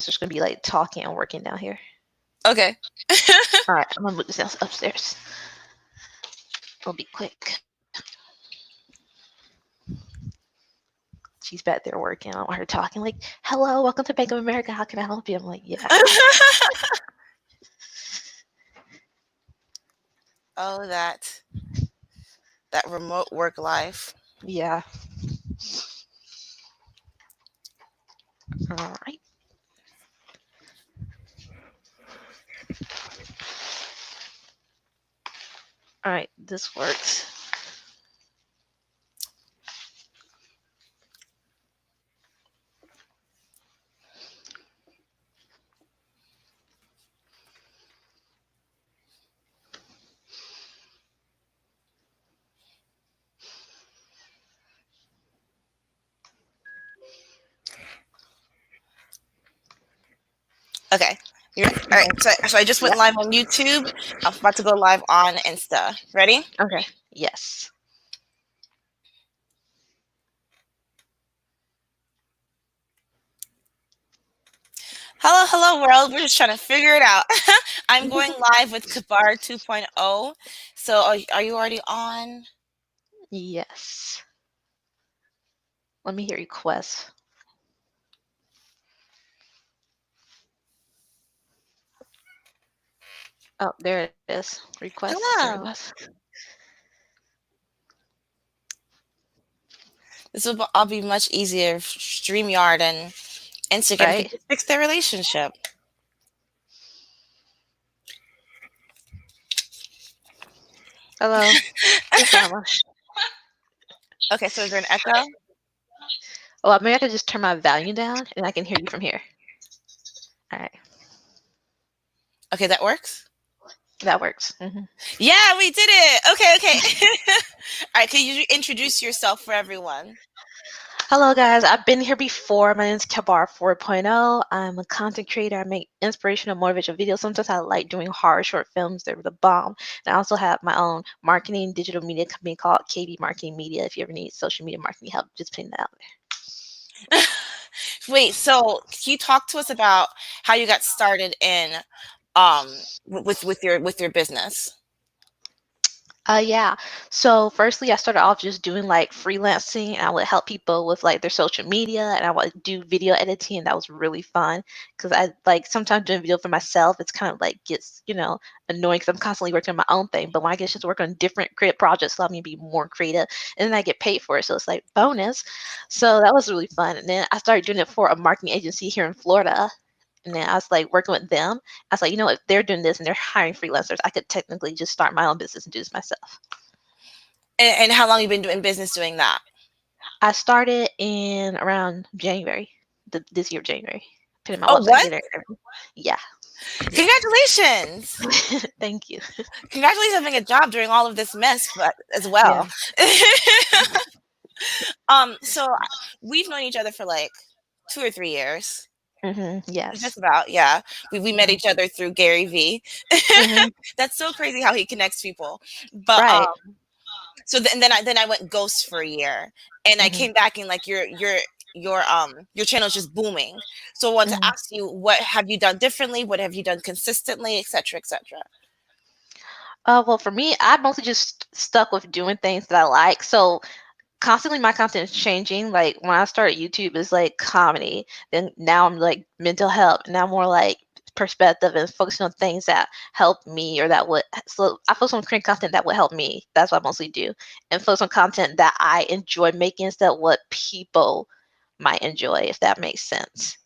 just gonna be like talking and working down here. Okay. All right, I'm gonna move this down upstairs. It'll be quick. She's back there working. I don't want her talking like, "Hello, welcome to Bank of America. How can I help you?" I'm like, "Yeah." Oh, that remote work life. Yeah. All right. All right. This works. Okay. All right. So I just Yeah. went live on YouTube. I'm about to go live on Insta. Ready? Okay. Yes. Hello, hello, world. We're just trying to figure it out. I'm going live with Kebar 2.0. So are you already on? Yes. Let me hear requests. Oh, there it is. Request. Friend Hello. request. This will all be much easier if StreamYard and Instagram could Right. just fix their relationship. Hello. It's Mama. Okay, so is there an echo? Oh, maybe I could just turn my volume down and I can hear you from here. All right. Okay, that works. That works. Yeah, we did it. Okay, okay. All right, can you introduce yourself for everyone? Hello, guys. I've been here before. My name is Kebar 4.0. I'm a content creator. I make inspirational, motivational videos. Sometimes I like doing horror short films. They're the bomb. And I also have my own marketing digital media company called KB Marketing Media. If you ever need social media marketing help, just putting that out Wait, so can you talk to us about how you got started in with your business? Yeah. So firstly, I started off just doing like freelancing. I would help people with like their social media, and I would do video editing. And that was really fun because I like sometimes doing video for myself. It's kind of like gets annoying because I'm constantly working on my own thing. But when I get just to work on different creative projects, allow me to be more creative, and then I get paid for it. So it's like bonus. So that was really fun. And then I started doing it for a marketing agency here in Florida. And then I was like working with them. I was like, if they're doing this and they're hiring freelancers, I could technically just start my own business and do this myself. And how long you been doing business doing that? I started in around January, this year, January. Put in my Oh, website, what? did it. Yeah. Congratulations. Thank you. Congratulations on having a job during all of this mess, but as well. Yeah. So we've known each other for like 2 or 3 years. Just Yes. about, yeah. We met Hmm. each other through Gary V. Hmm. That's so crazy how he connects people. But Right. so then I went ghost for a year, and I Hmm. came back and like your channel is just booming. So I want to Hmm. ask you, what have you done differently? What have you done consistently, etc., etc. Well, for me, I mostly just stuck with doing things that I like. So constantly my content is changing. Like when I started YouTube, it's like comedy. Then now I'm like mental health. Now more like perspective and focusing on things that help me or that would. So I focus on creating content that would help me. That's what I mostly do, and focus on content that I enjoy making instead of what people might enjoy. If that makes sense.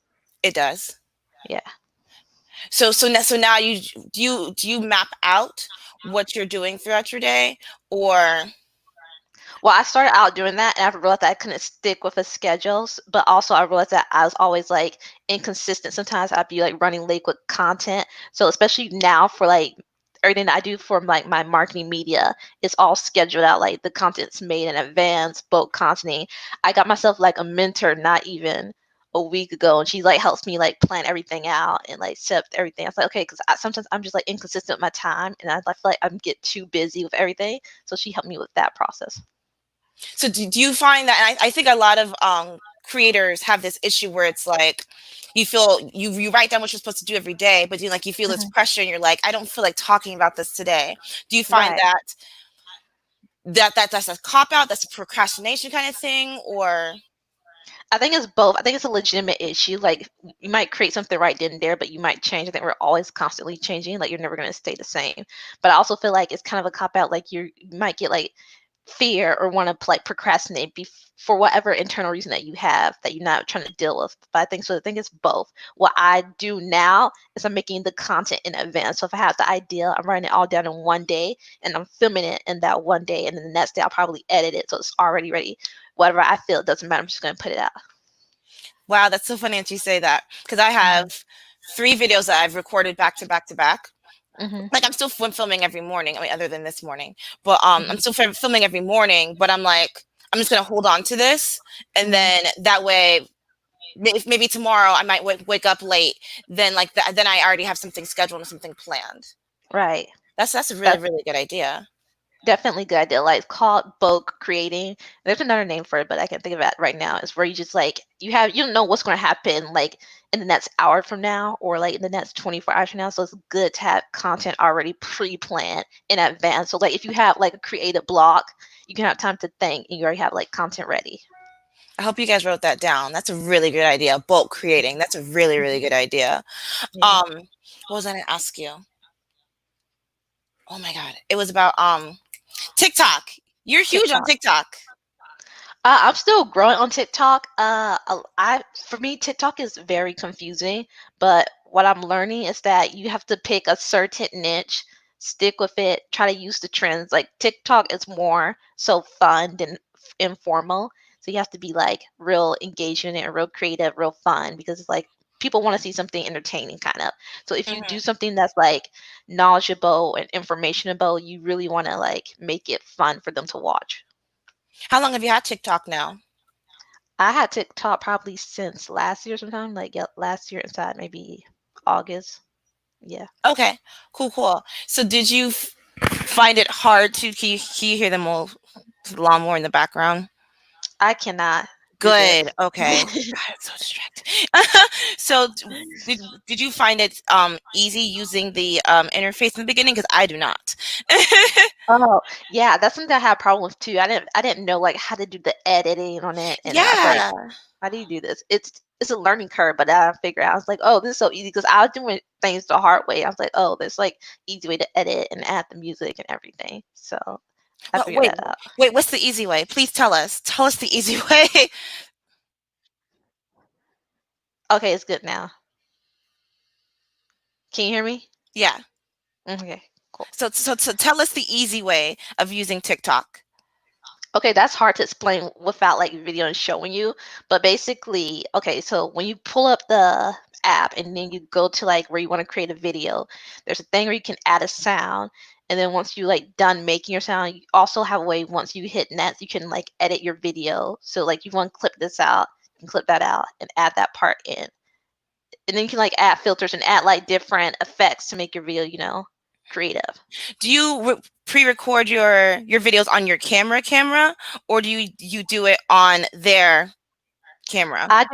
It does. Yeah. So now do you map out what you're doing throughout your day, or Well, I started out doing that, and I realized that I couldn't stick with the schedules. But also, I realized that I was always like inconsistent. Sometimes I'd be like running late with content. So, especially now for like everything I do for like my marketing media, it's all scheduled out. Like the content's made in advance, bulk content. I got myself like a mentor, not even a week ago, and she like helps me like plan everything out and like set up everything. I was like, okay, because sometimes I'm just like inconsistent with my time, and I feel like I'm get too busy with everything. So she helped me with that process. so do you find that, and I think a lot of creators have this issue where it's like you write down what you're supposed to do every day, but you like you feel this Mhm. pressure and you're like, I don't feel like talking about this today. Do you find Right. that's a cop out, that's a procrastination kind of thing, or I think it's both. I think it's a legitimate issue. Like you might create something right then and there, but you might change. I think we're always constantly changing. Like you're never going to stay the same. But I also feel like it's kind of a cop out. Like you might get like fear or want to like procrastinate for whatever internal reason that you have that you're not trying to deal with. But I think so. I think it's both. What I do now is I'm making the content in advance. So if I have the idea, I'm writing it all down in one day and I'm filming it in that one day, and then the next day I'll probably edit it so it's already ready. Whatever I feel, it doesn't matter. I'm just going to put it out. wow, that's so funny that you say that because I have Mhm. 3 videos that I've recorded back to back to back. Mhm. Like I'm still filming every morning. I mean, other than this morning, but I'm Mhm. still filming every morning. But I'm like, I'm just gonna hold on to this, and Mhm. then that way, if maybe tomorrow I might wake up late. Then then I already have something scheduled and something planned. Right. That's a really That's really good idea. definitely a good idea. Like it's called bulk creating. There's another name for it, but I can't think of it right now. It's where you just like you don't know what's going to happen like in the next hour from now or like in the next 24 hours from now. So it's good to have content already pre-planned in advance. So like if you have like a creative block, you can have time to think and you already have like content ready. I hope you guys wrote that down. That's a really good idea. Bulk creating. That's a really really good idea. Yeah. Um, what was I gonna ask you? Oh my god, it was about TikTok. You're huge on TikTok. TikTok. I'm still growing on TikTok. I for me TikTok is very confusing, but what I'm learning is that you have to pick a certain niche, stick with it, try to use the trends. Like TikTok is more so fun than informal, so you have to be like real engaging and real creative, real fun because it's like people want to see something entertaining kind of. So if you do Hmm. something that's like knowledgeable and informationable, you really want to like make it fun for them to watch. How long have you had TikTok now? I had TikTok probably since last year sometime, like yeah, last year inside maybe August. Yeah, Okay, cool, cool. So did you find it hard to can you hear them all lawnmower in the background? I cannot. You're good. Good. Okay. God, it's so distracting. So did you find it easy using the interface in the beginning? Because I do not. Oh, yeah, that's something I had a problem with too. I didn't know like how to do the editing on it, and I was like, Yeah. how do you do this? It's a learning curve, but I figured out I was like, oh, this is so easy because I was doing things the hard way. I was like, oh, there's like easy way to edit and add the music and everything. So I But figured wait, that out. wait, what's the easy way? Please tell us. Tell us the easy way. Okay, it's good now. Can you hear me? Yeah. Okay, cool. So tell us the easy way of using TikTok. Okay, that's hard to explain without like video and showing you. But basically, okay, so when you pull up the app and then you go to like where you want to create a video, there's a thing where you can add a sound. And then once you like done making your sound, you also have a way once you hit next, you can like edit your video. So like you want to clip this out, you can clip that out and add that part in. And then you can like add filters and add like different effects to make your video, creative. Do you pre-record your videos on your camera, or do you do it on their camera? I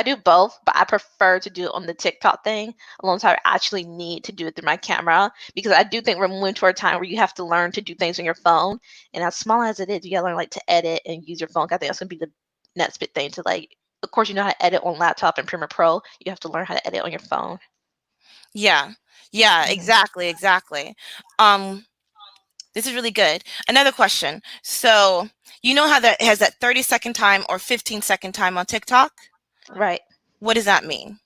do both, but I prefer to do it on the TikTok thing alongside I actually need to do it through my camera because I do think we're moving toward a time where you have to learn to do things on your phone. And as small as it is, you gotta learn like to edit and use your phone. I think that's gonna be the next big thing to like of course you know how to edit on laptop and Premiere Pro. You have to learn how to edit on your phone. Yeah. Yeah, Hmm. exactly, exactly. Um, this is really good. Another question. So, you know how that has that 30-second time or 15-second time on TikTok? Right. What does that mean?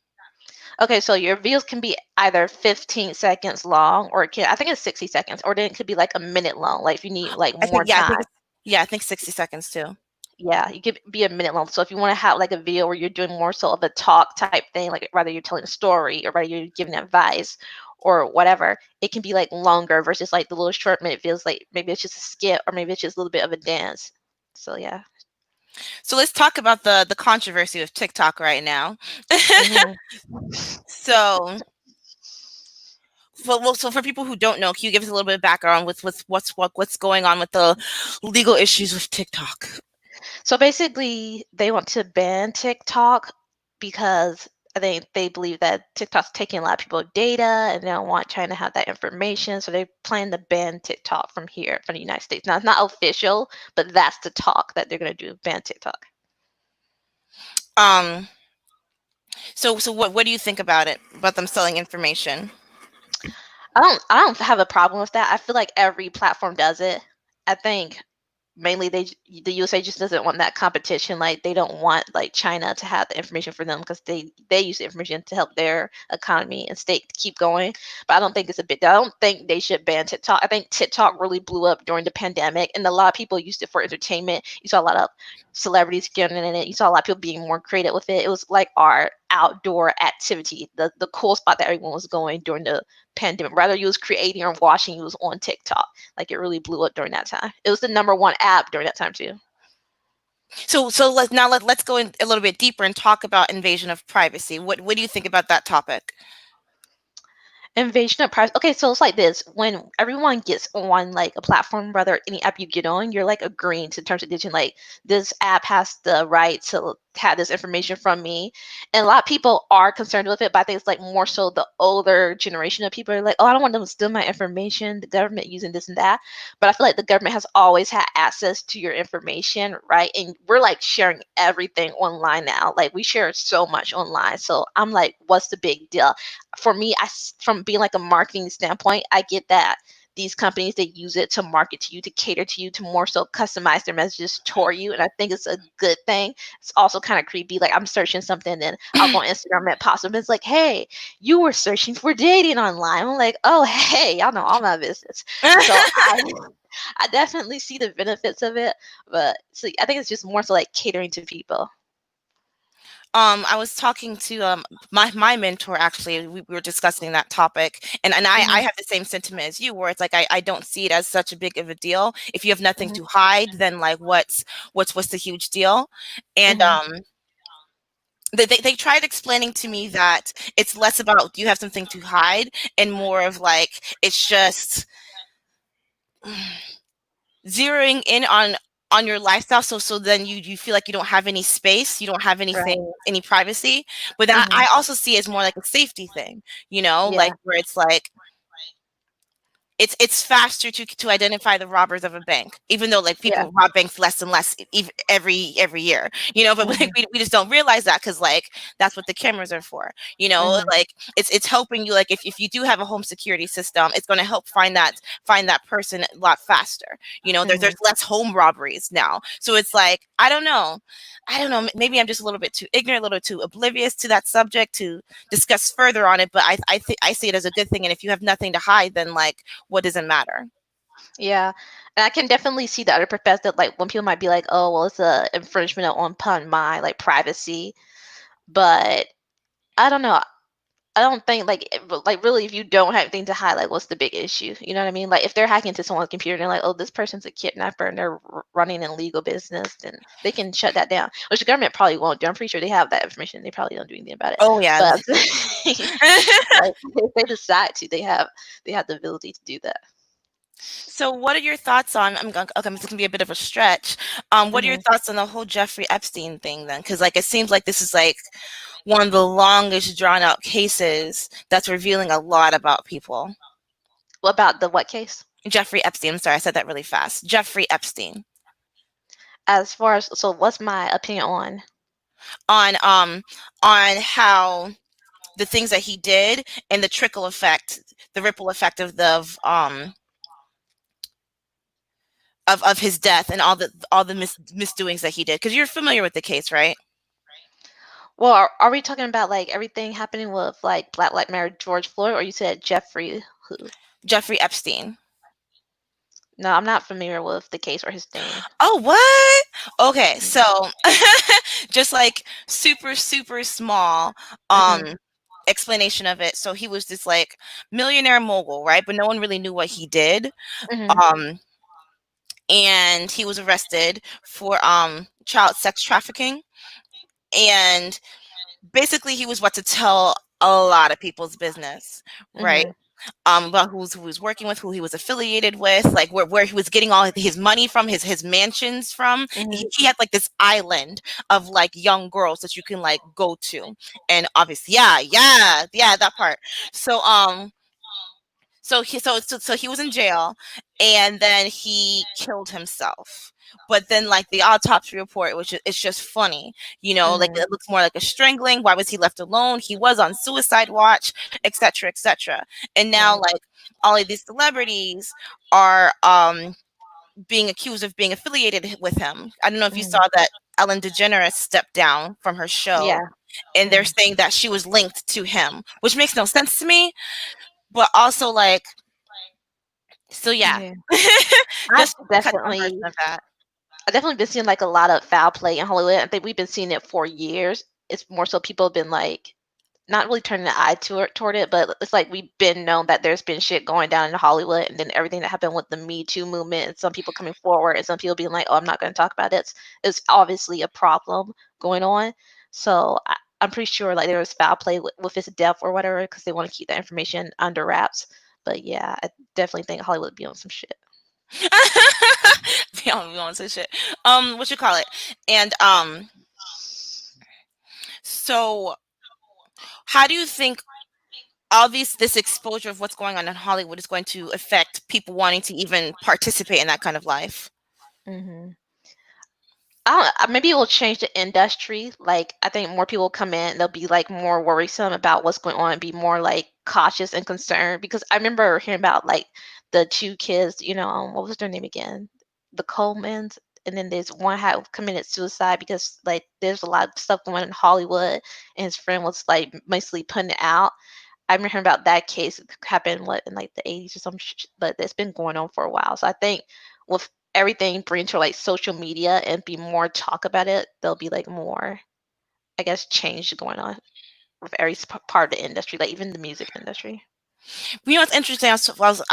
Okay, so your videos can be either 15 seconds long or I think it's 60 seconds, or then it could be like a minute long, like if you need like more I think time. it's yeah, I think 60 seconds too. Yeah, you could be a minute long. So if you want to have like a video where you're doing more so of a talk type thing, like whether you're telling a story or whether you're giving advice or whatever, it can be like longer versus like the little short minute feels like maybe it's just a skit or maybe it's just a little bit of a dance. So yeah. So let's talk about the controversy of TikTok right now. Hmm. So, so for people who don't know, can you give us a little bit of background with what's going on with the legal issues with TikTok? So basically, they want to ban TikTok because I think they believe that TikTok's taking a lot of people's data and they don't want China to have that information. So they plan to ban TikTok from here, from the United States. Now, it's not official, but that's the talk that they're going to do, ban TikTok. Um, so what do you think about it? About them selling information? I don't have a problem with that. I feel like every platform does it. I think mainly the USA just doesn't want that competition. Like they don't want like China to have the information for them because they use the information to help their economy and state keep going. But I don't think it's a bit. I don't think they should ban TikTok. I think TikTok really blew up during the pandemic, and a lot of people used it for entertainment. You saw a lot of celebrities getting in it. You saw a lot of people being more creative with it. It was like our outdoor activity, the cool spot that everyone was going during the pandemic. Rather you was creating or watching, you was on TikTok. Like it really blew up during that time. It was the number one app during that time too. So let's go in a little bit deeper and talk about invasion of privacy. What do you think about that topic? Invasion of privacy. Okay, so it's like this. When everyone gets on like a platform, whether any app you get on, you're like agreeing to terms and conditions. Like this app has the right to have this information from me. And a lot of people are concerned with it, but I think it's like more so the older generation of people are like, oh, I don't want them to steal my information. The government using this and that. But I feel like the government has always had access to your information, right? And we're like sharing everything online now. Like we share so much online. So I'm like, what's the big deal? For me, from being like a marketing standpoint, I get that these companies they use it to market to you, to cater to you, to more so customize their messages toward you, and I think it's a good thing. It's also kind of creepy. Like I'm searching something, and then I'll go on Instagram and it pops up. It's like, hey, you were searching for dating online. I'm like, oh, hey, y'all know all my business. So I definitely see the benefits of it, but so I think it's just more so like catering to people. I was talking to my mentor actually. We were discussing that topic, and I Hmm. have the same sentiment as you, where it's like I don't see it as such a big of a deal. If you have nothing Hmm. to hide, then like what's the huge deal? And Hmm. they tried explaining to me that it's less about you have something to hide and more of like it's just zeroing in on your lifestyle, so then you feel like you don't have any space, you don't have Right. anything, any privacy. But then Hmm. I also see it as more like a safety thing, Yeah. like where it's like it's faster to identify the robbers of a bank, even though like Yeah. people rob banks less and less every year, but like, Hmm. we just don't realize that because like that's what the cameras are for, Hmm. like it's helping you, like if you do have a home security system, it's going to help find that person a lot faster. There's Hmm. less home robberies now, so it's like I don't know, maybe I'm just a little bit too ignorant, a little too oblivious to that subject to discuss further on it, but I see it as a good thing, and if you have nothing to hide, then like what does it matter? Yeah, and I can definitely see the other perspective. Like when people might be like, "Oh, well, it's a infringement upon my like privacy," but I don't know. I don't think like really if you don't have anything to hide, like what's the big issue? You know what I mean? Like if they're hacking into someone's computer and they're like, "Oh, this person's a kidnapper and they're running an illegal business," then they can shut that down. Which the government probably won't do. I'm pretty sure they have that information. They probably don't do anything about it. Oh yeah. But like if they decide to, they have the ability to do that. So what are your thoughts on, I'm going, okay, this can be a bit of a stretch. What are your Hmm. thoughts on the whole Jeffrey Epstein thing then? Because like it seems like this is like one of the longest drawn out cases that's revealing a lot about people. What about the what case? Jeffrey Epstein, I'm sorry, I said that really fast. Jeffrey Epstein. As far as so, what's my opinion on? On how the things that he did and the trickle effect, the ripple effect of of his death and all the misdoings that he did. Because you're familiar with the case, right? Well, are we talking about like everything happening with like Black Lives Matter, George Floyd, or you said Jeffrey who? Jeffrey Epstein. No, I'm not familiar with the case or his name. Oh, what? Okay, Mhm. so just like super, super small Mhm. explanation of it. So he was this like millionaire mogul, right? But no one really knew what he did. Mhm. Um, and he was arrested for child sex trafficking. And basically he was what to tell a lot of people's business, right? Mhm. about who he was working with, who he was affiliated with, like where he was getting all his money from, his mansions from. Mhm. He had like this island of like young girls that you can like go to, and obviously, yeah, that part. So so he was in jail, and then he killed himself. But then, like the autopsy report, which it's just funny, like Mhm. it looks more like a strangling. Why was he left alone? He was on suicide watch, etc., etc. And now, Right. like all of these celebrities are being accused of being affiliated with him. I don't know if you saw Mhm. that Ellen DeGeneres stepped down from her show, Yeah. and they're Mhm. saying that she was linked to him, which makes no sense to me. But also, like, so yeah, Yeah. I've just to cut down version definitely of that. I've definitely been seeing like a lot of foul play in Hollywood. I think we've been seeing it for years. It's more so people have been like not really turning an eye toward it, but it's like we've been known that there's been shit going down in Hollywood, and then everything that happened with the Me Too movement, and some people coming forward, and some people being like, "Oh, I'm not going to talk about it." It's obviously a problem going on. So I'm pretty sure like there was foul play with his death or whatever, because they want to keep that information under wraps. But yeah, I definitely think Hollywood be on some shit. We don't say shit. What you call it? And so how do you think all this exposure of what's going on in Hollywood is going to affect people wanting to even participate in that kind of life? Hmm. I don't, maybe it will change the industry. Like, I think more people come in, they'll be like more worrisome about what's going on, and be more like cautious and concerned. Because I remember hearing about like the two kids, what was their name again? The Colemans. And then there's one had committed suicide because like there's a lot of stuff going on in Hollywood, and his friend was like mostly putting it out. I remember hearing about that case. It happened what in like the 80s or some, but it's been going on for a while. So I think with everything bring to like social media and be more talk about it, there'll be like more, I guess, change going on with every part of the industry, like even the music industry. What's interesting? I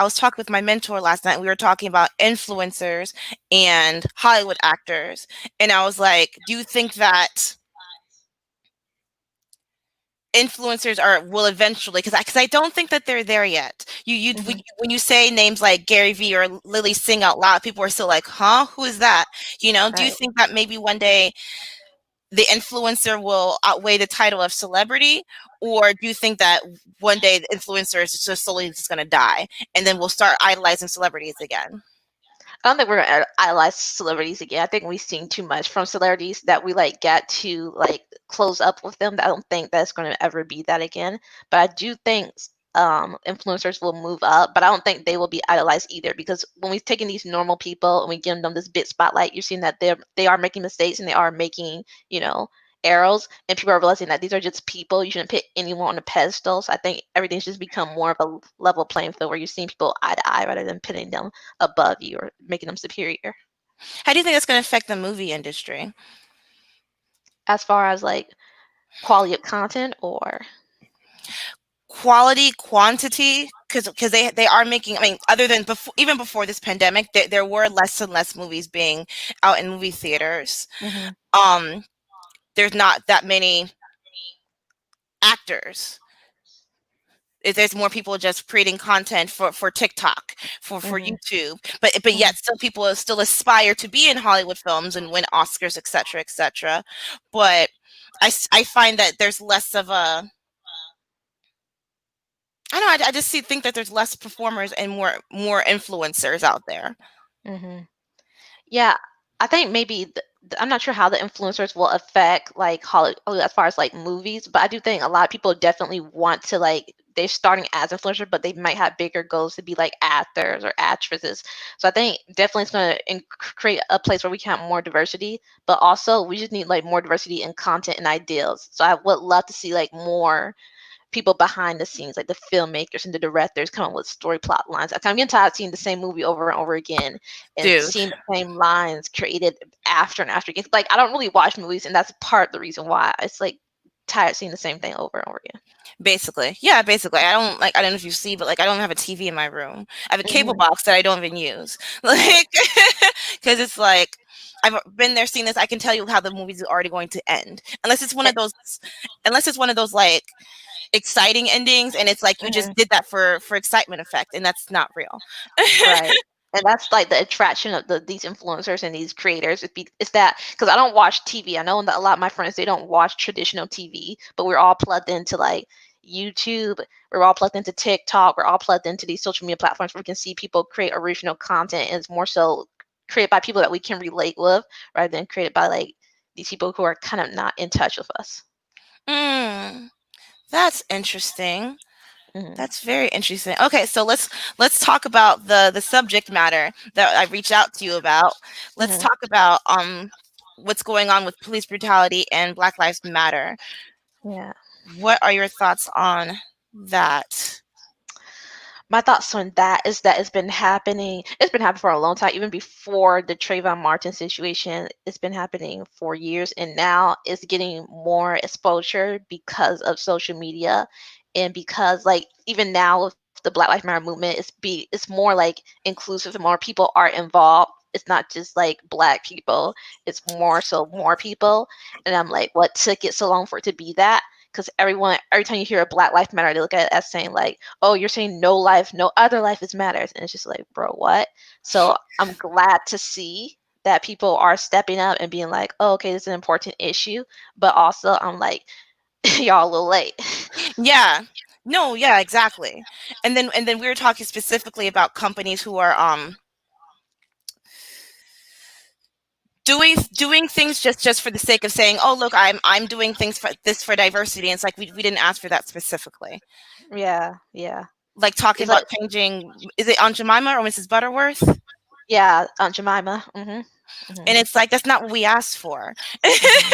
was talking with my mentor last night. We were talking about influencers and Hollywood actors, and I was like, "Do you think that influencers are will eventually, because I don't think that they're there yet. Hmm. When you say names like Gary Vee or Lily Singh out loud, people are still like, huh, who is that? Do you Right. think that maybe one day the influencer will outweigh the title of celebrity, or do you think that one day the influencer is just slowly just going to die, and then we'll start idolizing celebrities again? I don't think we're gonna idolize celebrities again. I think we've seen too much from celebrities that we like get to like close up with them. I don't think that's gonna ever be that again. But I do think influencers will move up, but I don't think they will be idolized either, because when we've taken these normal people and we give them this big spotlight, you're seeing that they are making mistakes, and they are making, you know, arrows, and people are realizing that these are just people. You shouldn't put anyone on a pedestal. So I think everything's just become more of a level playing field where you're seeing people eye to eye rather than putting them above you or making them superior. How do you think that's going to affect the movie industry? As far as like quality of content or Quality, quantity, because they are making, I mean, other than before, even before this pandemic, there were less and less movies being out in movie theaters. hmm um there's not that many actors. There's more people just creating content for TikTok, for hmm YouTube, but hmm yet still people still aspire to be in Hollywood films and win Oscars, etc., etc. But I find that there's less of a, I don't know, I just think that there's less performers and more influencers out there. hmm Yeah, I think maybe I'm not sure how the influencers will affect like Hollywood as far as like movies, but I do think a lot of people definitely want to like they're starting as influencers, but they might have bigger goals to be like actors or actresses. So I think definitely it's going to create a place where we can have more diversity, but also we just need like more diversity in content and ideals. So I would love to see like more people behind the scenes, like the filmmakers and the directors, come up with story plot lines. I'm getting tired of seeing the same movie over and over again, and Dude, seeing the same lines created after and after again. Like I don't really watch movies, and that's part of the reason why it's like tired of seeing the same thing over and over again. basically, yeah, basically, I don't know if you see, but like I don't have a TV in my room. I have a cable Hmm. box that I don't even use, like, because it's like I've been there, seen this. I can tell you how the movie's already going to end, It, unless it's one of those like exciting endings, and it's like you just mhm. did that for excitement effect, and that's not real. Right. And that's like the attraction of these influencers and these creators. It's that because I don't watch TV. I know that a lot of my friends they don't watch traditional TV, but we're all plugged into like YouTube. We're all plugged into TikTok. We're all plugged into these social media platforms where we can see people create original content, and it's more so created by people that we can relate with rather than created by like these people who are kind of not in touch with us. Mm, that's interesting. Hmm. That's very interesting. Okay, so let's talk about the subject matter that I reached out to you about. Let's Hmm. talk about what's going on with police brutality and Black Lives Matter. Yeah. What are your thoughts on that? My thoughts on that is that it's been happening. It's been happening for a long time, even before the Trayvon Martin situation. It's been happening for years, and now it's getting more exposure because of social media, and because like even now with the Black Lives Matter movement, it's more like inclusive, and more people are involved. It's not just like black people; it's more so more people. And I'm like, what took it so long for it to be that? Because every time you hear a Black Life Matter, they look at it as saying like, oh, you're saying no life, no other life is matters. And it's just like, bro, what? So I'm glad to see that people are stepping up and being like, oh, okay, this is an important issue. But also, I'm like, y'all a little late. Yeah. No, yeah, exactly. And then we were talking specifically about companies who are doing things just for the sake of saying, "Oh, look, I'm doing things for this for diversity." And it's like we didn't ask for that specifically. Yeah, yeah. Like talking It's like, about changing, is it Aunt Jemima or Mrs. Butterworth? yeah, Aunt Jemima. Hmm. And it's like that's not what we asked for. Hmm.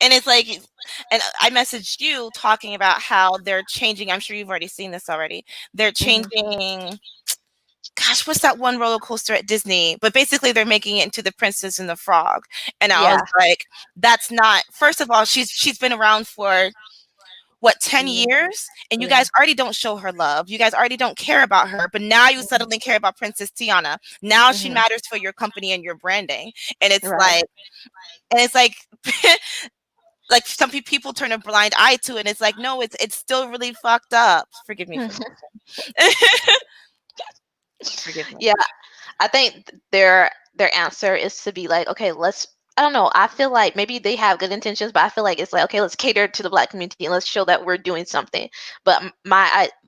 And it's like, and I messaged you talking about how they're changing. I'm sure you've already seen this already. They're Hmm. changing. Gosh, what's that one roller coaster at Disney? But basically, they're making it into the Princess and the Frog. And I was Yeah, like, that's not. First of all, she's been around for what, 10 yeah, years, and you yeah. guys already don't show her love. You guys already don't care about her, but now you Hmm. suddenly care about Princess Tiana. Now she Hmm. matters for your company and your branding. And it's Right. like, and it's like like some people turn a blind eye to it, and it's like, no, it's still really fucked up. Forgive me for forgive me. Yeah, I think their answer is to be like, okay, let's. I don't know. I feel like maybe they have good intentions, but I feel like it's like, okay, let's cater to the black community and let's show that we're doing something. But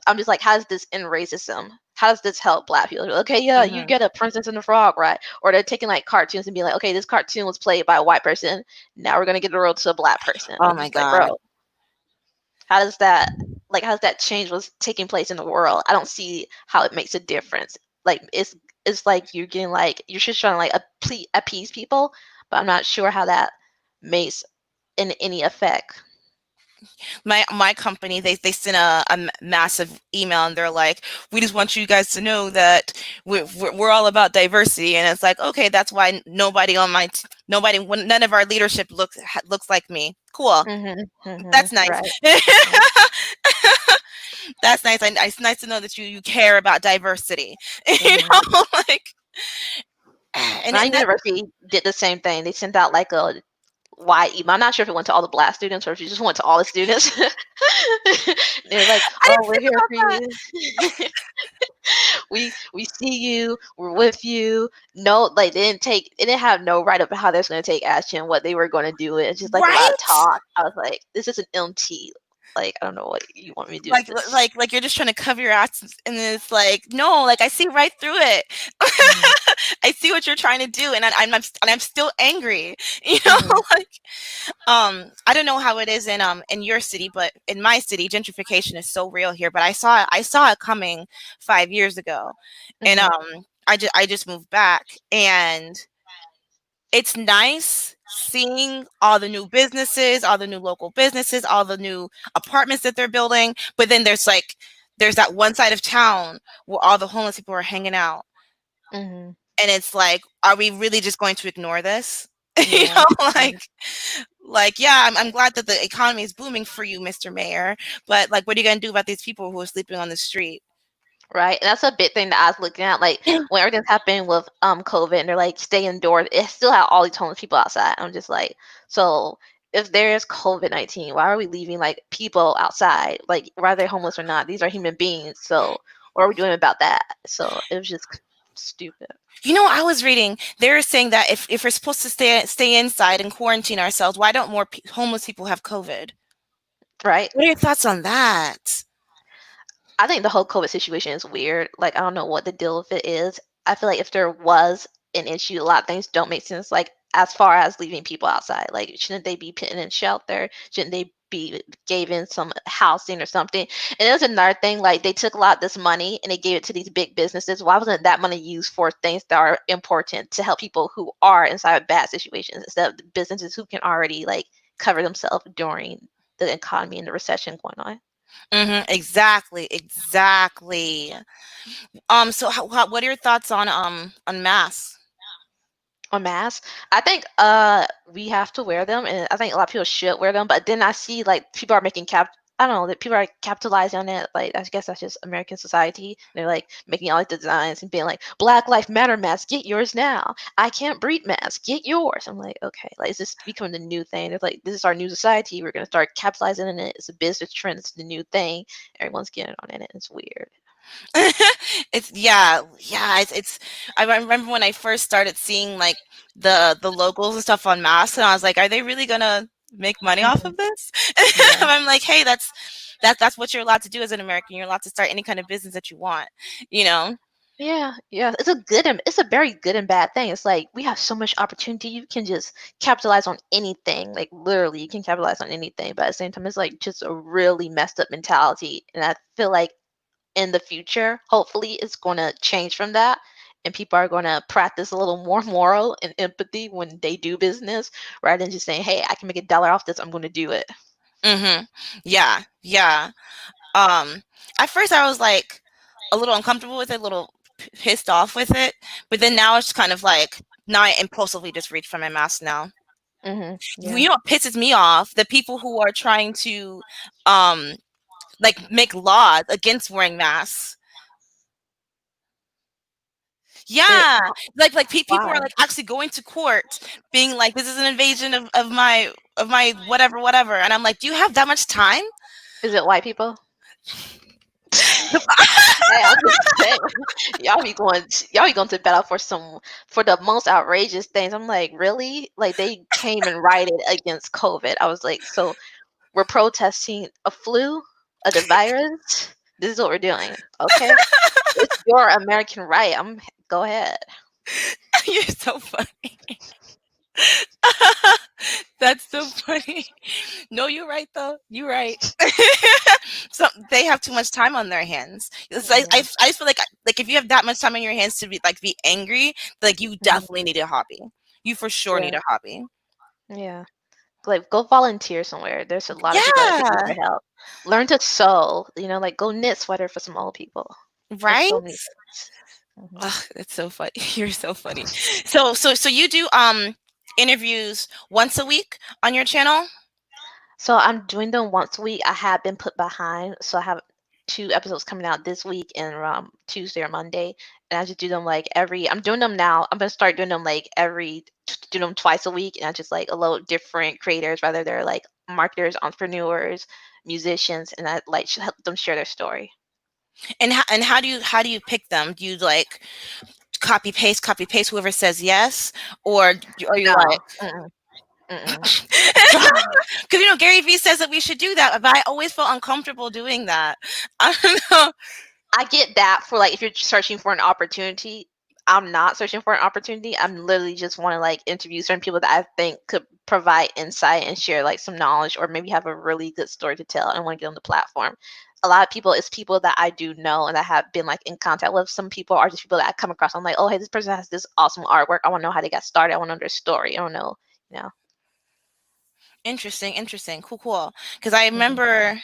I'm just like, how does this end racism? How does this help black people? Okay, yeah, you Hmm. get a Princess and the Frog, right? Or they're taking like cartoons and being like, okay, this cartoon was played by a white person. Now we're gonna give the role to a black person. Oh I'm my just like, bro, god. how does that how does that change what's taking place in the world? I don't see how it makes a difference. Like it's like you're getting like you're just trying to like appease people, but I'm not sure how that makes any effect. My company, they sent a massive email, and they're like, we just want you guys to know that we're all about diversity. And it's like, okay, that's why nobody on nobody, none of our leadership looks like me. Cool. That's nice. Right. Right. That's nice. It's nice to know that you care about diversity. Hmm. Like, My and that university did the same thing. They sent out like a wide email. I'm not sure if it went to all the black students or if it just went to all the students. They're like, I "Oh, didn't we're think here about for that. you. We see you. We're with you." No, like they didn't have no right about how they're going to take action, what they were going to do. It's just like a lot of Right? talk. I was like, this is an MT. Like I don't know what you want me to do with this. Like you're just trying to cover your ass, and then it's like, no, like I see right through it. Hmm. I see what you're trying to do, and I'm still angry. You know, Hmm. like I don't know how it is in your city, but in my city, gentrification is so real here. But I saw it coming 5 years ago, and Hmm. I just moved back, and it's nice seeing all the new businesses, all the new local businesses, all the new apartments that they're building. But then there's that one side of town where all the homeless people are hanging out. Hmm. And it's like, are we really just going to ignore this? you Yeah. know, Yeah. like yeah, I'm glad that the economy is booming for you, Mr. Mayor. But like, what are you gonna do about these people who are sleeping on the street? Right, and that's a big thing that I was looking at, like, when everything's happening with, COVID and they're like, "Stay indoors," it still had all these homeless people outside. I'm just like, so if there is COVID-19, why are we leaving, like, people outside? Like, whether they're homeless or not, these are human beings, so what are we doing about that? So it was just stupid, You know, I was reading they were saying that if we're supposed to stay inside and quarantine ourselves, why don't more homeless people have COVID? right? What are your thoughts on that? I think the whole COVID situation is weird. Like, I don't know what the deal with it is. I feel like if there was an issue, a lot of things don't make sense. Like, as far as leaving people outside, like, shouldn't they be put in shelter? Shouldn't they be given some housing or something? And there's another thing, like, they took a lot of this money and they gave it to these big businesses. Why wasn't that money used for things that are important to help people who are inside of bad situations instead of the businesses who can already, like, cover themselves during the economy and the recession going on? Exactly, exactly. So what are your thoughts on masks? A mask. I think we have to wear them, and I think a lot of people should wear them. But then I see like people are making cap. I don't know that people are capitalizing on it. Like I guess that's just American society. They're like making all these designs and being like Black Lives Matter mask, get yours now. I can't breathe mask, get yours. I'm like, okay, like is this becoming the new thing? It's like this is our new society. We're gonna start capitalizing on it. It's a business trend. It's the new thing. Everyone's getting on it. It's weird. It's yeah. It's. I remember when I first started seeing like the logos and stuff on masks, and I was like, are they really gonna make money off Hmm. of this? Yeah. And I'm like, hey, that's what you're allowed to do as an American. You're allowed to start any kind of business that you want. You know. Yeah, yeah. It's a good and it's a very good and bad thing. It's like we have so much opportunity. You can just capitalize on anything. Like literally, you can capitalize on anything. But at the same time, it's like just a really messed up mentality. And I feel like in the future, hopefully, it's going to change from that. And people are going to practice a little more moral and empathy when they do business, rather than just saying, "Hey, I can make $1 off this. I'm going to do it." Mm-hmm. Yeah, yeah. Um, at first I was like a little uncomfortable with it, a little pissed off with it, but then now it's kind of like now I impulsively just reach for my mask now. Yeah. You know what pisses me off? The people who are trying to um like make laws against wearing masks. It, Yeah, like people are why? like actually going to court, being like, "This is an invasion of my whatever whatever," and I'm like, "Do you have that much time?" Is it white people? Hey, I'm just saying, y'all be going to battle for some for the most outrageous things. I'm like, really? Like they came and rioted against COVID. I was like, so we're protesting a flu, the virus. This is what we're doing. Okay, it's your American right. Go ahead. You're so funny. That's so funny. No, you're right though. You're right. So they have too much time on their hands. It's like, Yeah. I just feel like if you have that much time on your hands to be angry, like you Mhm. definitely need a hobby. You for sure Yeah. need a hobby. Yeah. Like go volunteer somewhere. There's a lot of people that could use Yeah. your help. Learn to sew. Like go knit sweater for some old people. There's Right? so many things. Mhm. Ugh, it's so funny. You're so funny. So you do interviews once a week on your channel? So I'm doing them once a week. I have been put behind, so I have 2 episodes coming out this week and Tuesday or Monday, and I just do them like every. I'm doing them now. I'm gonna start doing them like do them twice a week, and I just like a little different creators, whether they're like marketers, entrepreneurs, musicians, and I like help them share their story. And how do you pick them? Do you like copy paste whoever says yes, or are you No, like mm-mm, mm-mm. because Gary Vee says that we should do that, but I always felt uncomfortable doing that. I don't know. I get that for like if you're searching for an opportunity. I'm not searching for an opportunity. I'm literally just want to like interview certain people that I think could provide insight and share like some knowledge or maybe have a really good story to tell and want to get on the platform. A lot of people it's people that I do know and I have been like in contact with. Some people are just people that I come across. I'm like, oh hey, this person has this awesome artwork. I want to know how they got started. I want to know their story. I don't know, you know. Interesting, interesting, cool, cool. Because I Hmm. remember,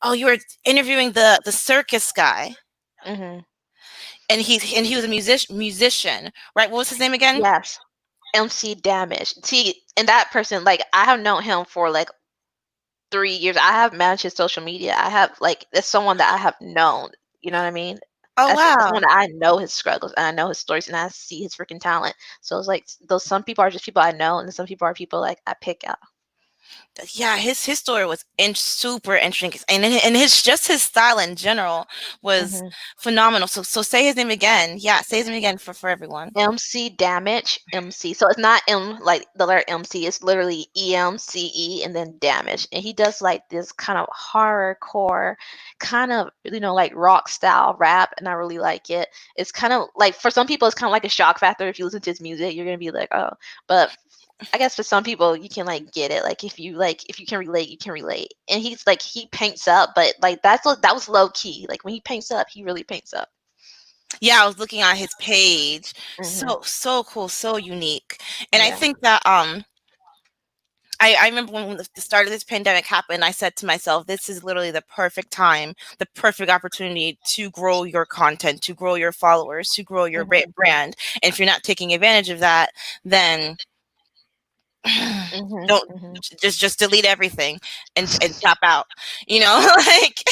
oh, you were interviewing the circus guy, Hmm. and he was a musician, right? What was his name again? Yes. MC Damage. See, and that person, like I have known him for like 3 years. I have managed his social media. I have like it's someone that I have known. You know what I mean? Oh As wow. someone that I know his struggles and I know his stories and I see his freaking talent. So it's like those some people are just people I know and some people are people like I pick out. Yeah, his story was super interesting, and his just his style in general was Hmm. phenomenal. So say his name again. Yeah, say his name again for everyone. MC Damage, MC. So it's not M like the letter MC. It's literally EMCE and then Damage. And he does like this kind of horrorcore, kind of like rock style rap, and I really like it. It's kind of like for some people, it's kind of like a shock factor. If you listen to his music, you're gonna be like, oh. But I guess for some people, you can like get it. Like if you can relate, you can relate. And he's like he paints up, but like that was low key. Like when he paints up, he really paints up. Yeah, I was looking at his page. Hmm. So cool, so unique. And I Yeah. think that I remember when the start of this pandemic happened, I said to myself, this is literally the perfect time, the perfect opportunity to grow your content, to grow your followers, to grow your Hmm. brand. And if you're not taking advantage of that, then Hmm. don't Hmm. just delete everything and tap out. You know, like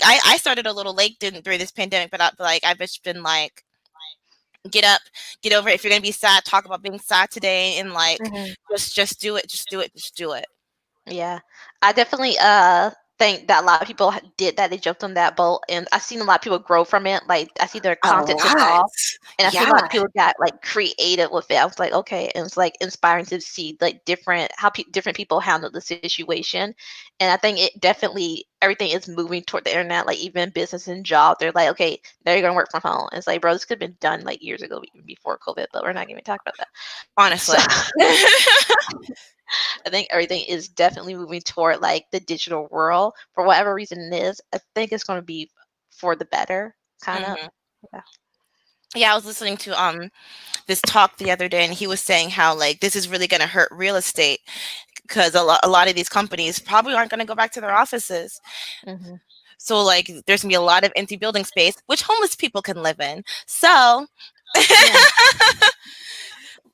I started a little late during this pandemic, but like I've just been like, get up, get over it. If you're gonna be sad, talk about being sad today, and like Hmm. just do it, just do it. Yeah, I definitely think that a lot of people did that. They jumped on that boat, and I've seen a lot of people grow from it. Like I see their A content took lot, off, and I see a yeah. lot of people got like creative with it. I was like, okay, and it's like inspiring to see like different people handle the situation, and I think it definitely everything is moving toward the internet. Like even business and job, they're like, okay, now you're gonna work from home. And it's like, bro, this could have been done like years ago, even before COVID, but we're not gonna talk about that. So. Honestly. I think everything is definitely moving toward like the digital world for whatever reason it is. I think it's going to be for the better, kind of. Hmm. Yeah. Yeah, I was listening to this talk the other day, and he was saying how like this is really going to hurt real estate because a lot of these companies probably aren't going to go back to their offices. Hmm. So like there's gonna be a lot of empty building space, which homeless people can live in. So Yeah.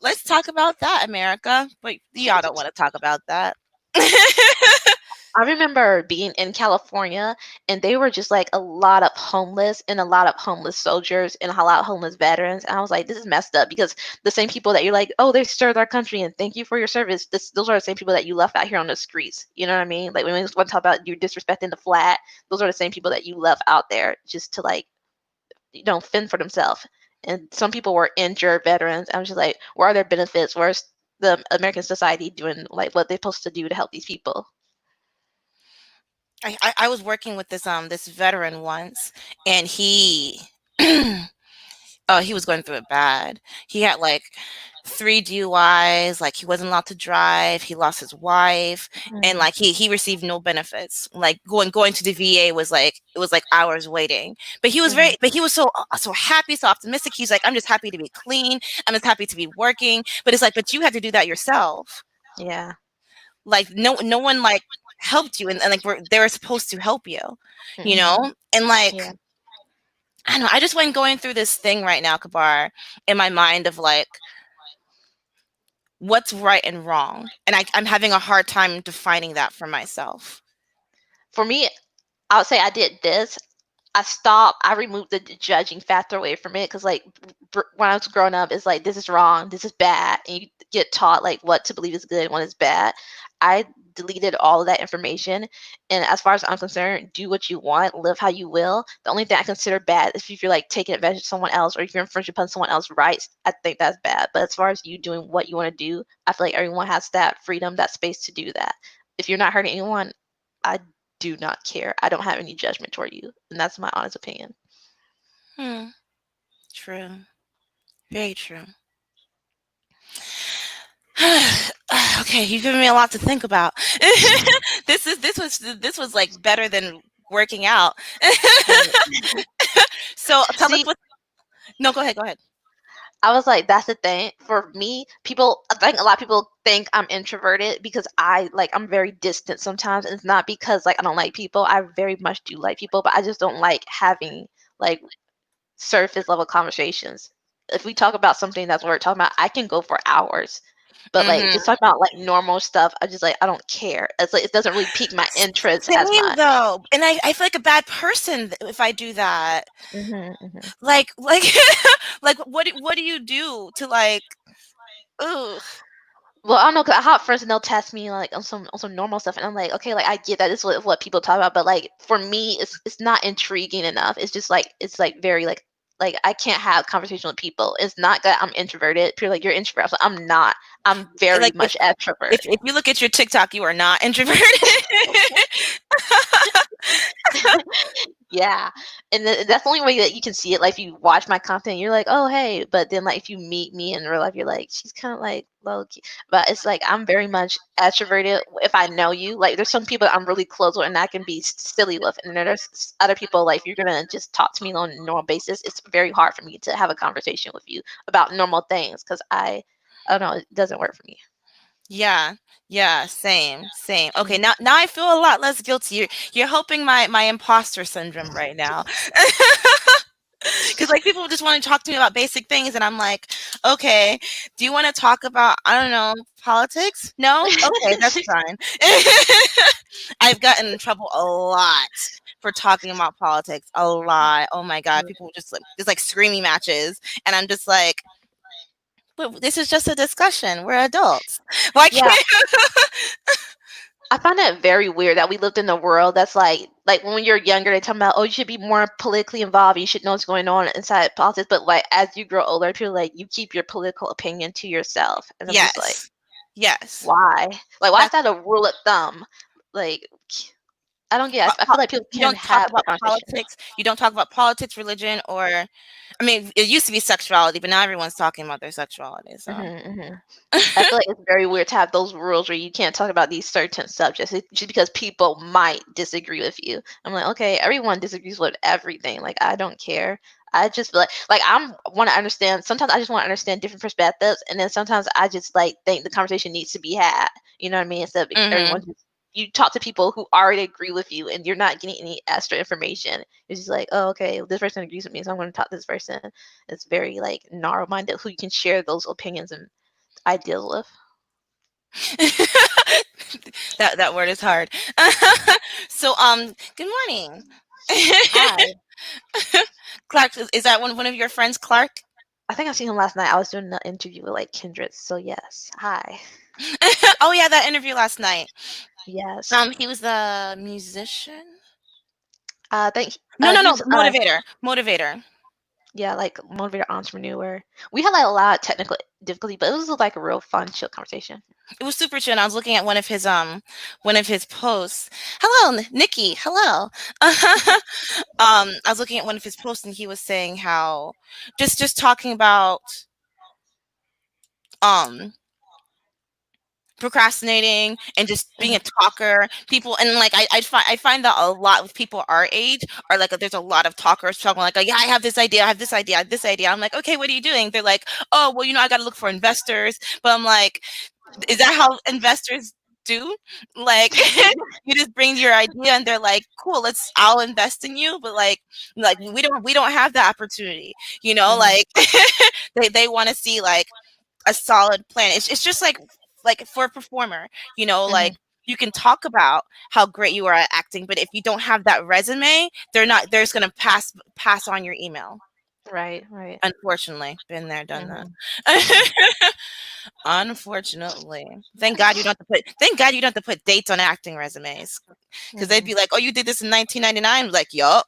let's talk about that, America. But y'all don't want to talk about that. I remember being in California and they were just like a lot of homeless and a lot of homeless soldiers and a lot of homeless veterans. And I was like, this is messed up because the same people that you're like, oh, they served our country and thank you for your service. Those are the same people that you left out here on the streets. You know what I mean? Like when we want to talk about you disrespecting the flag, those are the same people that you left out there just to like, fend for themselves. And some people were injured veterans. I was just like, where are their benefits? Where's the American society doing like what they're supposed to do to help these people? I was working with this veteran once, and he oh, he was going through it bad. He had like 3 DUIs, like he wasn't allowed to drive, he lost his wife, and Mm, like he received no benefits. Like going to the VA was like it was like hours waiting. mhm. But he was so happy, so optimistic. He's like, I'm just happy to be clean. I'm just happy to be working. But it's like, but you had to do that yourself. Yeah. Like no one like helped you, and like they were supposed to help you, you Mhm. know? And like Yeah. I don't know, I just went going through this thing right now, Kabar, in my mind of like what's right and wrong. And I'm having a hard time defining that for myself. For me, I would say I did this. I removed the judging factor away from it because, like, when I was growing up, it's like, this is wrong, this is bad. And you get taught, like, what to believe is good and what is bad. I deleted all of that information. And as far as I'm concerned, do what you want, live how you will. The only thing I consider bad is if you're, like, taking advantage of someone else or if you're infringing upon someone else's rights, I think that's bad. But as far as you doing what you want to do, I feel like everyone has that freedom, that space to do that. If you're not hurting anyone, I do not care. I don't have any judgment toward you, and that's my honest opinion. Hmm. True. Very true. Okay, you've given me a lot to think about. This was like better than working out. Right. So tell us See, what. No, go ahead. Go ahead. I was like, that's the thing. For me, I think a lot of people think I'm introverted because I'm very distant sometimes. And it's not because like I don't like people. I very much do like people, but I just don't like having like surface level conversations. If we talk about something that's what we're talking about, I can go for hours. But like just Mhm. talk about like normal stuff, I just like I don't care. It's like it doesn't really pique my interest as Same much. though, and I feel like a bad person if I do that. Mhm, mhm. Like like what do you do to like ugh. Well, I don't know, 'cause I have friends and they'll test me like on some normal stuff, and I'm like, okay, like I get that this is what people talk about, but like for me, it's not intriguing enough. It's just like it's like very like I can't have conversation with people. It's not that I'm introverted. People are like you're introverted. So I'm not. I'm very Like much extrovert. if you look at your TikTok, you are not introverted. Yeah, and that's the only way that you can see it. Like if you watch my content, you're like, oh hey, but then like if you meet me in real life, you're like, she's kind of like low key. But it's like I'm very much extroverted. If I know you, like there's some people I'm really close with, and I can be silly with, and then there's other people like if you're gonna just talk to me on a normal basis, it's very hard for me to have a conversation with you about normal things because I don't know, it doesn't work for me. Yeah. Yeah, same, same. Okay, Mm. now I feel a lot less guilty. You're helping my imposter syndrome right now. Because like people just want to talk to me about basic things, and I'm like, okay, do you want to talk about I don't know politics? No, okay, that's fine. I've gotten in trouble a lot for talking about politics. A lot. Oh my god, people just like screaming matches, and I'm just like, but this is just a discussion. We're adults. Why Yeah, can't? I find that very weird that we lived in a world that's like when you're younger, they talk about, oh, you should be more politically involved. You should know what's going on inside politics. But like as you grow older, people like you keep your political opinion to yourself, and I'm just like, Yes, yes. why? Like why is That's that a rule of thumb? Like I don't get. I feel like people you can don't talk have the about conversation. politics. You don't talk about politics, religion, or I mean, it used to be sexuality, but now everyone's talking about their sexuality. So. Hmm. I feel like it's very weird to have those rules where you can't talk about these certain subjects just because people might disagree with you. I'm like, okay, everyone disagrees with everything. Like, I don't care. I just feel like I'm want to understand. Sometimes I just want to understand different perspectives, and then sometimes I just like think the conversation needs to be had. You know what I mean? Instead of Mhm. everyone just you talk to people who already agree with you, and you're not getting any extra information. It's just like, oh, okay, this person agrees with me, so I'm going to talk to this person. It's very like narrow-minded who you can share those opinions and ideas with. That word is hard. So good morning. Hi. Clark, is that one of your friends, Clark? I think I seen him last night. I was doing an interview with like Kindred. So yes. Hi. Oh yeah, that interview last night. Yes. He was the musician. Thank No, no, he no, was motivator, motivator. yeah, like motivator entrepreneur. We had like a lot of technical difficulty, but it was like a real fun, chill conversation. It was super chill. And I was looking at one of his posts. Hello, Nikki. Hello. I was looking at one of his posts, and he was saying how just talking about um procrastinating and just being a Mhm. talker people and like I find that a lot with people our age are like there's a lot of talkers talking like, oh, yeah, I have this idea, I have this idea, I have this idea. I'm like, okay, what are you doing? They're like, oh, well, I got to look for investors. But I'm like, is that how investors do? Like you just bring your idea and they're like, cool, I'll invest in you. But like we don't have the opportunity, Mhm. like they want to see like a solid plan. It's just like for a performer, like Mhm. you can talk about how great you are at acting, but if you don't have that resume, they're just gonna pass on your email. Right. Right. Unfortunately, been there, done that. Mhm. Unfortunately, thank God you don't have to put dates on acting resumes because they'd Mhm. be like, oh, you did this in 1999. Like, yup.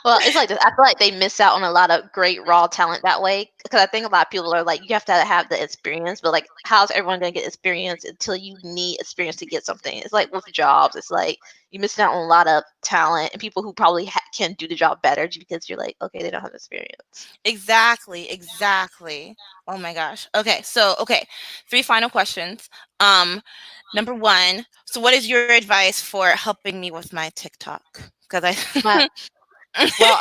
Well, it's like this. I feel like they miss out on a lot of great raw talent that way. Because I think a lot of people are like, you have to have the experience, but like, how's everyone gonna get experience until you need experience to get something? It's like with jobs. It's like you missing out on a lot of talent and people who probably can do the job better just because you're like, okay, they don't have experience. Exactly, exactly. Oh my gosh. Okay, three final questions. Um, Number one, so what is your advice for helping me with my TikTok? Because My I well,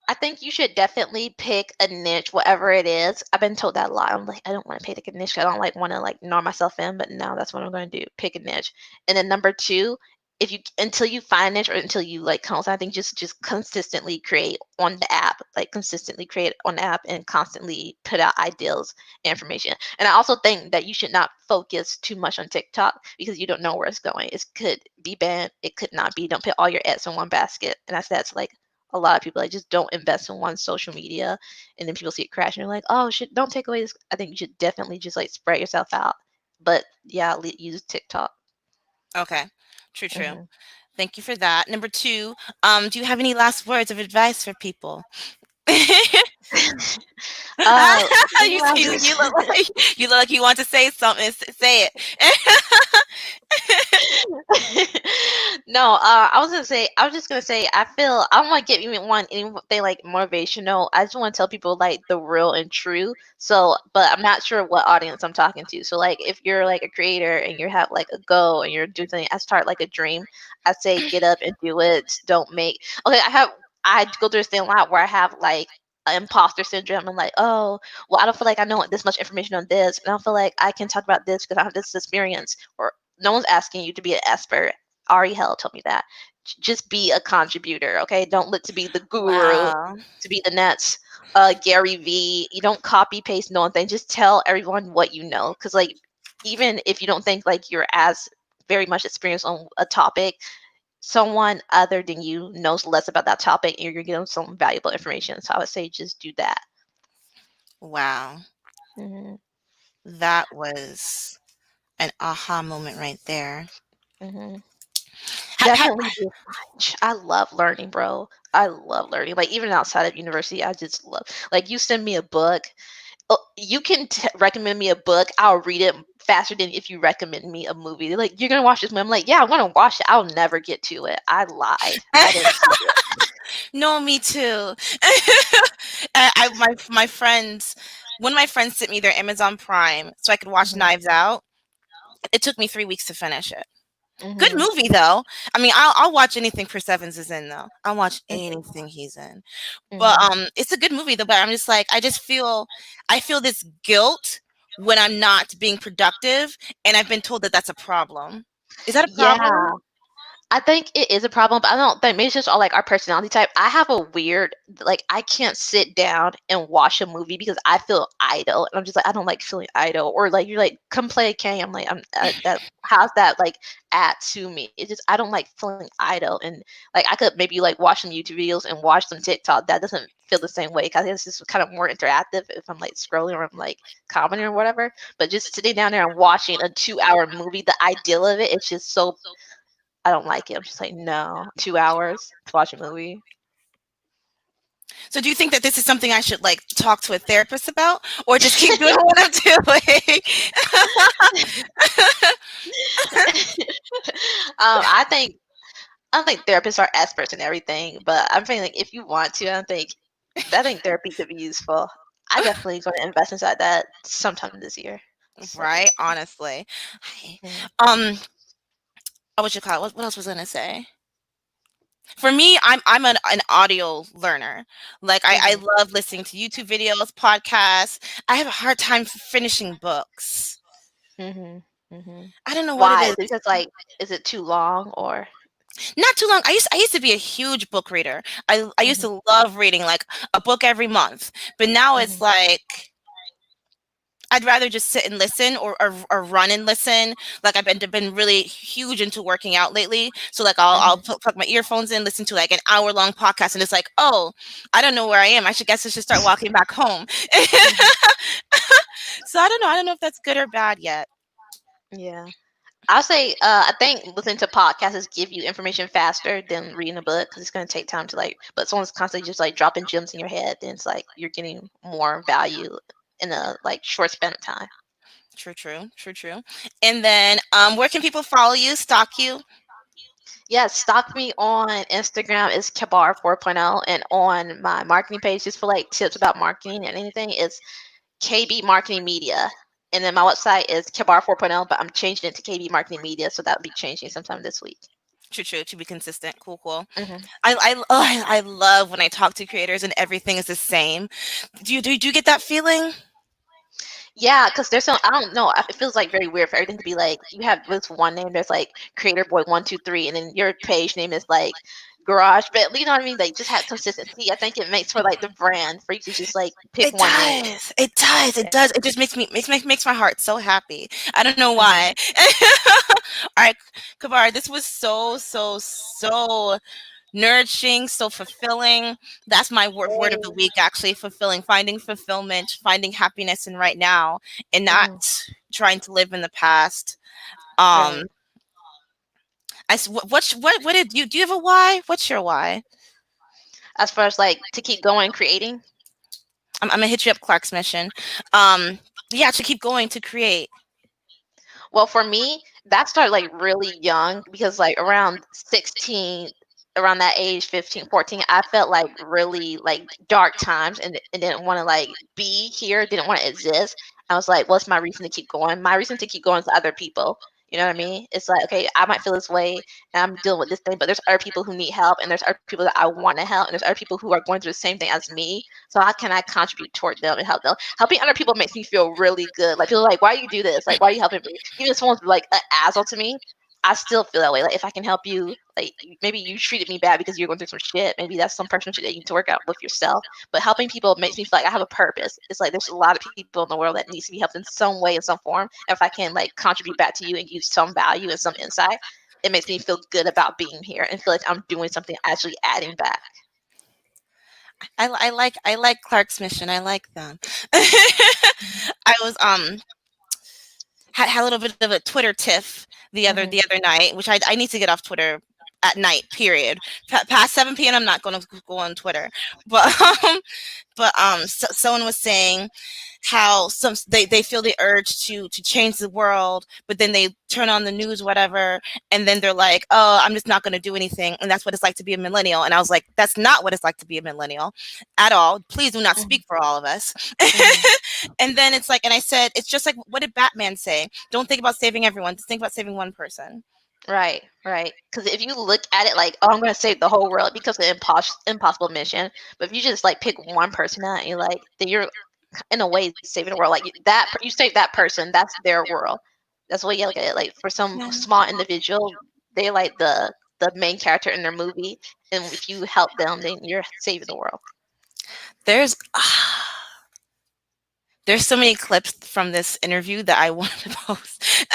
I think you should definitely pick a niche, whatever it is. I've been told that a lot. I'm like, I don't want to pick a niche. I don't like want to like gnaw myself in, but now that's what I'm going to do. Pick a niche. And then number two, if you until you find it or until you like constantly, I think just consistently create on the app, like consistently create on the app and constantly put out ideals and information. And I also think that you should not focus too much on TikTok because you don't know where it's going. It could be banned, it could not be. Don't put all your eggs in one basket. And that's like a lot of people like just don't invest in one social media, and then people see it crash and they're like, oh shit, don't take away this. I think you should definitely just like spread yourself out. But yeah, use TikTok. Okay. True, true. Hmm. Thank you for that. Number two, do you have any last words of advice for people? Maybe I'll You just look like you want to say something. Say it. no, I was just gonna say, I feel I don't want to get even one anything like motivational. I just want to tell people like the real and true. So, but I'm not sure what audience I'm talking to. So, like, if you're like a creator and you have like a goal and you're doing something, I start like a dream. I say get up and do it. Don't make okay. I go through this thing a lot where I have like imposter syndrome. I'm like, oh, well, I don't feel like I know this much information on this, and I don't feel like I can talk about this because I have this experience. Or no one's asking you to be an expert. Ari Hell told me that. Just be a contributor, okay? Don't look to be the guru, Wow. to be the next Gary V. You don't copy paste no one thing. Just tell everyone what you know, because like even if you don't think like you're as very much experienced on a topic, someone other than you knows less about that topic, and you're gonna give them some valuable information. So I would say just do that. Wow. Hmm. That was an aha moment right there. Hmm. Ha- Definitely do French. I love learning, bro. I love learning. Like even outside of university, I just love. Like you send me a book, you can recommend me a book. I'll read it faster than if you recommend me a movie. They're like, you're gonna watch this movie. I'm like, yeah, I'm gonna watch it. I'll never get to it. I lied. I didn't see it. no, me too. My friends, one of my friends sent me their Amazon Prime so I could watch Hmm. Knives Out. It took me 3 weeks to finish it. Good Hmm. movie though. I mean, I'll watch anything Chris Evans is in though. I'll watch anything he's in. But Hmm. it's a good movie though. But I'm just like, I feel this guilt when I'm not being productive, and I've been told that that's a problem. Is that a Yeah. problem? I think it is a problem, but I don't think maybe it's just all like our personality type. I have a weird like I can't sit down and watch a movie because I feel idle, and I'm just like I don't like feeling idle. Or like you're like come play a game. I'm like I'm that how's that like add to me? It's just I don't like feeling idle, and like I could maybe like watch some YouTube videos and watch some TikTok. That doesn't feel the same way because it's just kind of more interactive if I'm like scrolling or I'm like commenting or whatever. But just sitting down there and watching a 2 hour movie, the ideal of it, it's just so I don't like it. I'm just like, no, 2 hours to watch a movie. So do you think that this is something I should like talk to a therapist about, or just keep doing what I'm doing? I think therapists are experts in everything, but I'm feeling like if you want to, I think therapy could be useful. I definitely going to invest inside that sometime this year. So, Right? Honestly. Hi. mm, What you call it? What else was I gonna say? For me, I'm an audio learner. Like I mhm, love listening to YouTube videos, podcasts. I have a hard time finishing books. mhm, mhm. I don't know what it Why? is. Is it because like, is it too long or? Not too long. I used to be a huge book reader. I used Mhm, to love reading like a book every month. But now it's mhm, like I'd rather just sit and listen, or run and listen. Like I've been really huge into working out lately. So like I'll mhm, plug my earphones in, listen to like an hour long podcast, and it's like, oh, I don't know where I am. I should start walking back home. mhm. So I don't know. I don't know if that's good or bad yet. Yeah. I'll say, I think listening to podcasts is give you information faster than reading a book because it's going to take time to like. But someone's constantly just like dropping gems in your head, then it's like you're getting more value in a like short span of time. True, true, true, true. And then where can people follow you, stalk you? Yeah, stalk me on Instagram is Kebar 4.0, and on my marketing page just for like tips about marketing and anything is KB Marketing Media. And then my website is Kebar 4.0, but I'm changing it to KB Marketing Media, so that'll be changing sometime this week. True, true. To be consistent. Cool, cool. Hmm. I love when I talk to creators and everything is the same. Do you get that feeling? Yeah, because there's some, I don't know, it feels like very weird for everything to be like you have this one name. There's like Creator Boy 123, and then your page name is like Garage. But you know what I mean? Like just have consistency. I think it makes for like the brand for you to just like pick It one name. does. It does. It Yeah. does. It just makes my heart so happy. I don't know Hmm. why. All right, Kabar, this was so nourishing, so fulfilling. That's my word of the week, actually. Fulfilling, finding fulfillment, finding happiness in right now, and not Hmm. trying to live in the past. Right. Um, what did you do? You have a why? What's your why? As far as like to keep going creating. I'm gonna hit you up, Clark's mission. Um, yeah, to keep going to create. Well, for me, that started like really young because like around 16, around that age, 15, 14, I felt like really like dark times and didn't want to like be here, didn't want to exist. I was like, what's my reason to keep going? My reason to keep going is other people. You know what I mean? It's like, okay, I might feel this way and I'm dealing with this thing, but there's other people who need help and there's other people that I want to help and there's other people who are going through the same thing as me. So how can I contribute toward them and help them? Helping other people makes me feel really good. Like people are like, why do you do this? Like, why are you helping me? Even if someone's like an asshole to me, I still feel that way. Like if I can help you, like maybe you treated me bad because you're going through some shit. Maybe that's some personal shit that you need to work out with yourself. But helping people makes me feel like I have a purpose. It's like there's a lot of people in the world that needs to be helped in some way, in some form. And if I can like contribute back to you and give some value and some insight, it makes me feel good about being here and feel like I'm doing something actually adding back. I like Clark's mission. I like them. I was had a little bit of a Twitter tiff the Mm-hmm. other night, which I need to get off Twitter at night. Period. Past 7 p.m. I'm not going to go on Twitter. But someone was saying how they feel the urge to change the world, but then they turn on the news, whatever, and then they're like, oh, I'm just not going to do anything, and that's what it's like to be a millennial. And I was like, that's not what it's like to be a millennial at all. Please do not speak for all of us. Mm-hmm. And then it's like, and I said, it's just like, what did Batman say? Don't think about saving everyone, just think about saving one person. Right, right. Because if you look at it like, oh, I'm going to save the whole world, it becomes an impossible mission. But if you just like pick one person out and you're like, then you're in a way saving the world. Like you save that person, that's their world. That's the way you look at it. Like for some Yeah. small individual, they're like the main character in their movie, and if you help them, then you're saving the world. There's there's so many clips from this interview that I want to post.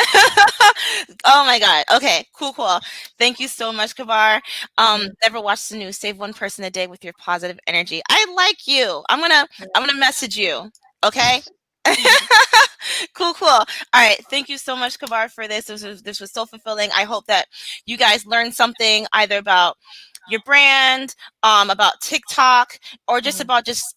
Oh my god. Okay, cool. Thank you so much, Kabar. Hmm. Never watch the news. Save one person a day with your positive energy. I like you. I'm gonna message you. Okay. Cool. All right. Thank you so much, Kabar, for this. This was so fulfilling. I hope that you guys learned something either about your brand, about TikTok, or just Hmm. about just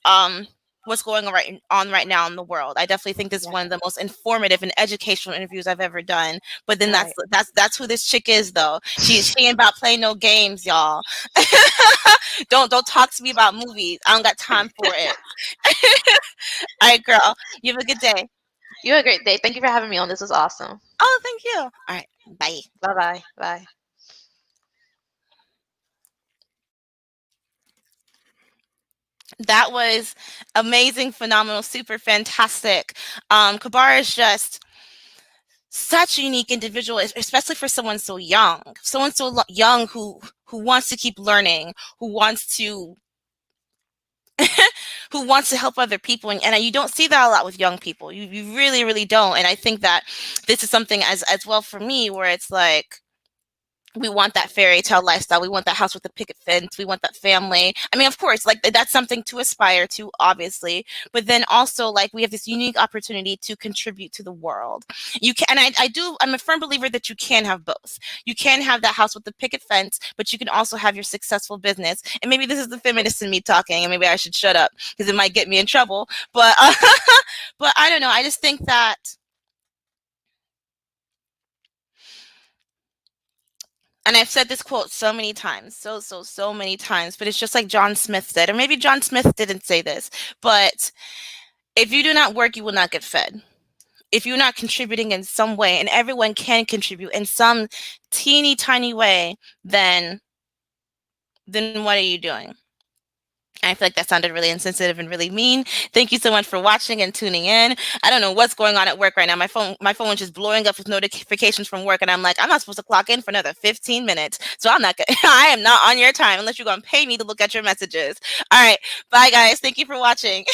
what's going on right now in the world. I definitely think this is Yeah. one of the most informative and educational interviews I've ever done. But then Right. that's who this chick is, though. She ain't about playing no games, y'all. Don't talk to me about movies. I don't got time for it. All right, girl. You have a good day. You had a great day. Thank you for having me on. This was awesome. Oh, thank you. All right. Bye. Bye bye. Bye. That was amazing, phenomenal, super fantastic. Kabar is just such a unique individual, especially for someone so young who wants to keep learning, who wants to help other people, and you don't see that a lot with young people. You really don't. And I think that this is something as well for me, where it's like, we want that fairy tale lifestyle. We want that house with the picket fence. We want that family. I mean, of course, like that's something to aspire to, obviously. But then also, like, we have this unique opportunity to contribute to the world. You can, and I do. I'm a firm believer that you can have both. You can have that house with the picket fence, but you can also have your successful business. And maybe this is the feminist in me talking, and maybe I should shut up because it might get me in trouble. But but I don't know. I just think that, and I've said this quote so many times, so many times, but it's just like John Smith said, or maybe John Smith didn't say this, but if you do not work, you will not get fed. If you're not contributing in some way, and everyone can contribute in some teeny tiny way, then what are you doing? I feel like that sounded really insensitive and really mean. Thank you so much for watching and tuning in. I don't know what's going on at work right now. My phone is just blowing up with notifications from work, and I'm like, I'm not supposed to clock in for another 15 minutes. So I'm not gonna, I am not on your time unless you're gonna pay me to look at your messages. All right. Bye guys. Thank you for watching.